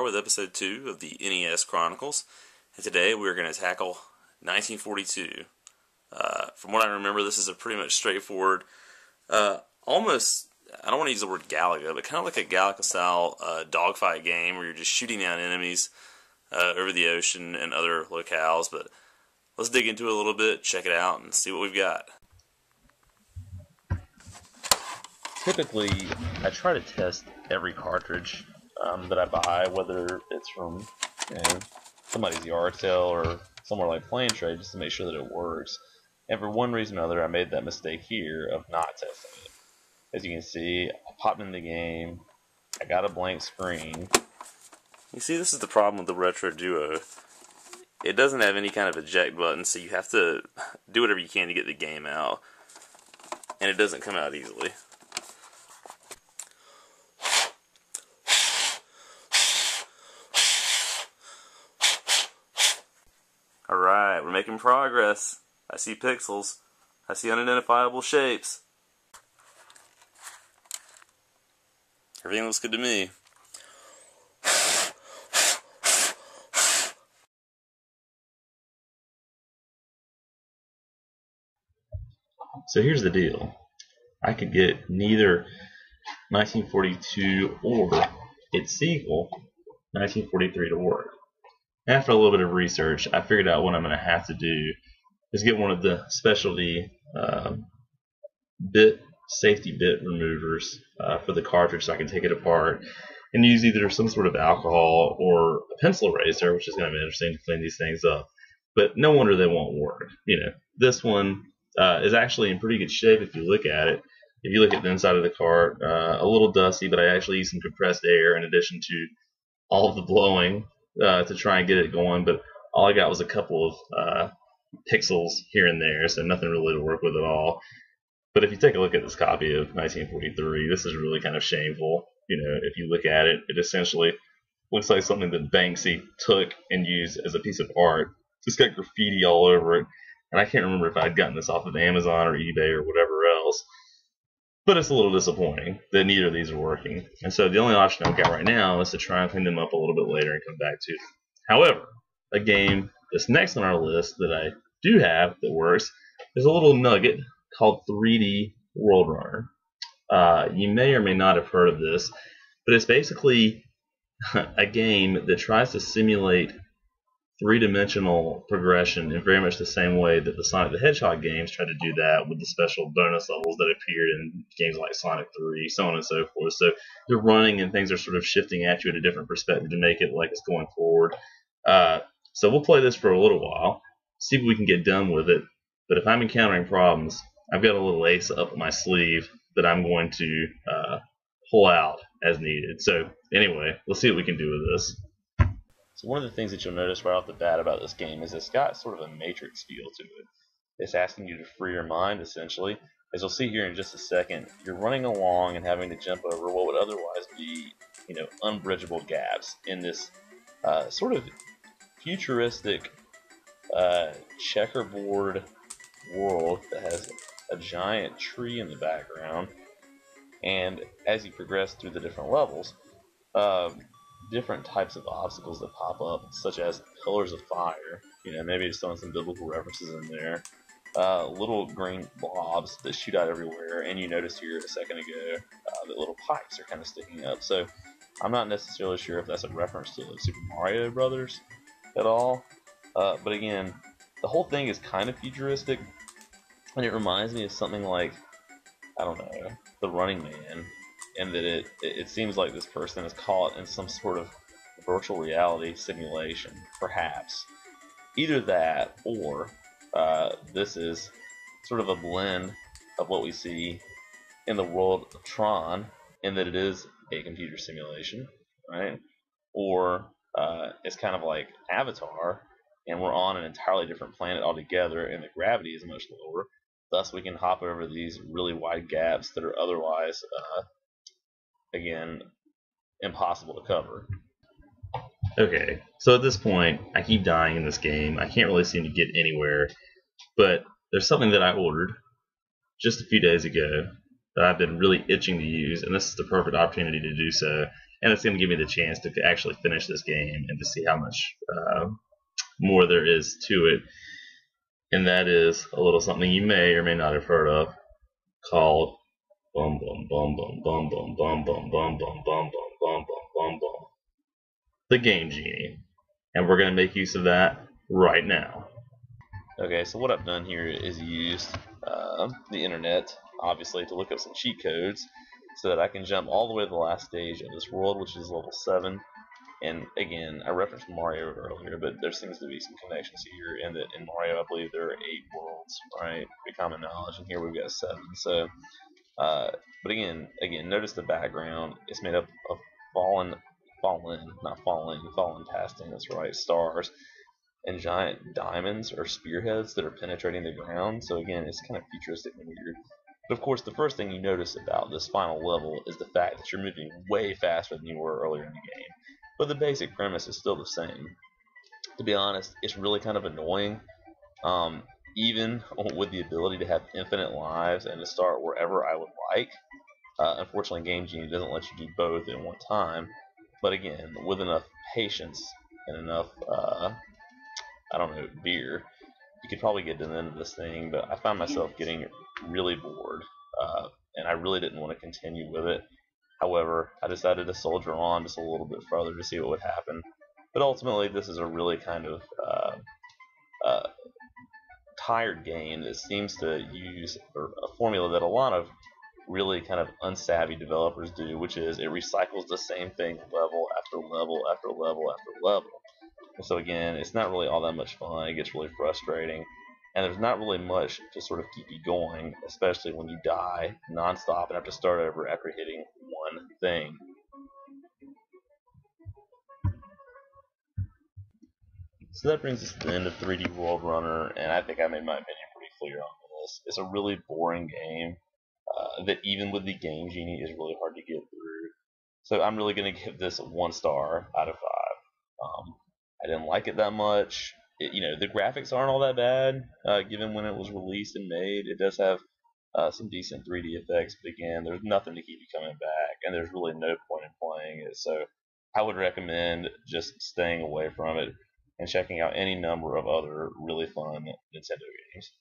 are with episode 2 of the NES Chronicles, and today we're going to tackle 1942. From what I remember, this is a pretty much straightforward, almost, I don't want to use the word Galaga, but kind of like a Galaga-style dogfight game where you're just shooting down enemies over the ocean and other locales. But let's dig into it a little bit, check it out, and see what we've got. Typically, I try to test every cartridge that I buy, whether it's from somebody's yard sale or somewhere like Plane Trade, just to make sure that it works. And for one reason or another, I made that mistake here of not testing it. As you can see, I popped in the game, I got a blank screen. You see, this is the problem with the Retro Duo. It doesn't have any kind of eject button, so you have to do whatever you can to get the game out. And it doesn't come out easily. Alright, we're making progress. I see pixels. I see unidentifiable shapes. Everything looks good to me. So here's the deal. I could get neither 1942 or its sequel, 1943, to work. After a little bit of research, I figured out what I'm going to have to do is get one of the specialty safety bit removers for the cartridge so I can take it apart and use either some sort of alcohol or a pencil eraser, which is going to be interesting to clean these things up. But no wonder they won't work. This one is actually in pretty good shape if you look at it. If you look at the inside of the cart, a little dusty, but I actually used some compressed air in addition to all of the blowing to try and get it going, but all I got was a couple of pixels here and there, so nothing really to work with at all. But if you take a look at this copy of 1943, this is really kind of shameful. If you look at it, it essentially looks like something that Banksy took and used as a piece of art. It's got graffiti all over it, and I can't remember if I'd gotten this off of Amazon or eBay or whatever else. But it's a little disappointing that neither of these are working. And so the only option I've got right now is to try and clean them up a little bit later and come back to them. However, a game that's next on our list that I do have that works is a little nugget called 3D WorldRunner. You may or may not have heard of this, but it's basically a game that tries to simulate three-dimensional progression in very much the same way that the Sonic the Hedgehog games try to do that with the special bonus levels that appeared in games like Sonic 3, so on and so forth. So they're running and things are sort of shifting at you at a different perspective to make it like it's going forward. So we'll play this for a little while, see if we can get done with it. But if I'm encountering problems, I've got a little ace up my sleeve that I'm going to pull out as needed. So anyway, let's see what we can do with this. So one of the things that you'll notice right off the bat about this game is it's got sort of a Matrix feel to it. It's asking you to free your mind, essentially. As you'll see here in just a second, you're running along and having to jump over what would otherwise be, unbridgeable gaps in this sort of futuristic checkerboard world that has a giant tree in the background. And as you progress through the different levels, different types of obstacles that pop up, such as pillars of fire. Maybe just throwing some biblical references in there. Little green blobs that shoot out everywhere, and you noticed here a second ago that little pipes are kind of sticking up. So I'm not necessarily sure if that's a reference to Super Mario Brothers at all. But again, the whole thing is kind of futuristic, and it reminds me of something like, I don't know, The Running Man. And that it seems like this person is caught in some sort of virtual reality simulation, perhaps. Either that, or this is sort of a blend of what we see in the world of Tron, in that it is a computer simulation, right? Or it's kind of like Avatar, and we're on an entirely different planet altogether, and the gravity is much lower. Thus, we can hop over these really wide gaps that are otherwise again, impossible to cover. Okay, so at this point, I keep dying in this game. I can't really seem to get anywhere. But there's something that I ordered just a few days ago that I've been really itching to use, and this is the perfect opportunity to do so. and it's going to give me the chance to actually finish this game and to see how much more there is to it. And that is a little something you may or may not have heard of called bum bum bum bum bum bum bum bum bum bum bum bum bum bum bum, the Game Genie. And we're going to make use of that right now. Okay, so what I've done here is used the internet, obviously, to look up some cheat codes so that I can jump all the way to the last stage of this world, which is level 7. And again, I referenced Mario earlier, but there seems to be some connections here, and that in Mario, I believe there are 8 worlds, right? By common knowledge, and here we've got 7. So, but again, notice the background. It's made up of fallen tasting. That's right, stars and giant diamonds or spearheads that are penetrating the ground. So again, it's kind of futuristic and weird. But of course, the first thing you notice about this final level is the fact that you're moving way faster than you were earlier in the game. But the basic premise is still the same. To be honest, it's really kind of annoying. Even with the ability to have infinite lives and to start wherever I would like. Unfortunately, Game Genie doesn't let you do both at one time. But again, with enough patience and enough, beer, you could probably get to the end of this thing. But I found myself getting really bored, and I really didn't want to continue with it. However, I decided to soldier on just a little bit further to see what would happen. But ultimately, this is a really kind of tired game that seems to use a formula that a lot of really kind of unsavvy developers do, which is it recycles the same thing level after level after level after level. And so again, it's not really all that much fun. It gets really frustrating. And there's not really much to sort of keep you going, especially when you die nonstop and have to start over after hitting one thing. So that brings us to the end of 3D WorldRunner, and I think I made my opinion pretty clear on this. It's a really boring game that even with the Game Genie is really hard to get through. So I'm really going to give this 1 star out of 5. I didn't like it that much. The graphics aren't all that bad, given when it was released and made. It does have some decent 3D effects, but again, there's nothing to keep you coming back, and there's really no point in playing it. So I would recommend just staying away from it and checking out any number of other really fun Nintendo games.